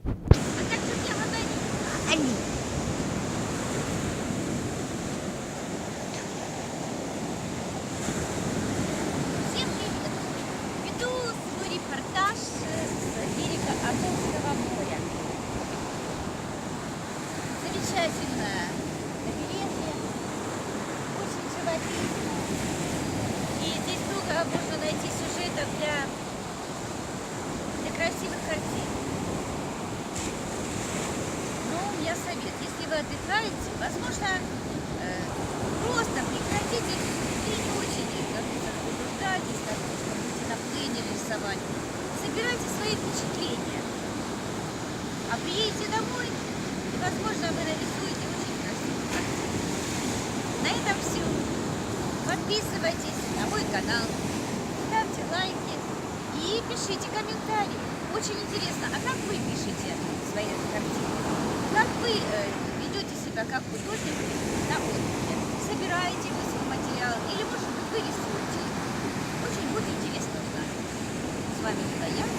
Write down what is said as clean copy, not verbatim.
А как же мне говорить? Али. Всем привет! Веду свой репортаж с берега Азовского моря. Замечательное побережье, очень живописно. И здесь много можно найти сюжетов для красивых картин. Но у меня совет, если вы отдыхаете, возможно, просто прекратите и не очень, как говорится, утруждайтесь, там, что будете на плыне рисовать. Собирайте свои впечатления. А приедете домой, и, возможно, вы нарисуете очень красивую картину. На этом все. Подписывайтесь на мой канал, ставьте лайки и пишите комментарии. Очень интересно, а как вы пишете свои картины? Как вы ведете себя как художник на отдыхе? Собираете вы свой материал или, может быть, вы рисуете? Очень будет интересно узнать. С вами была я.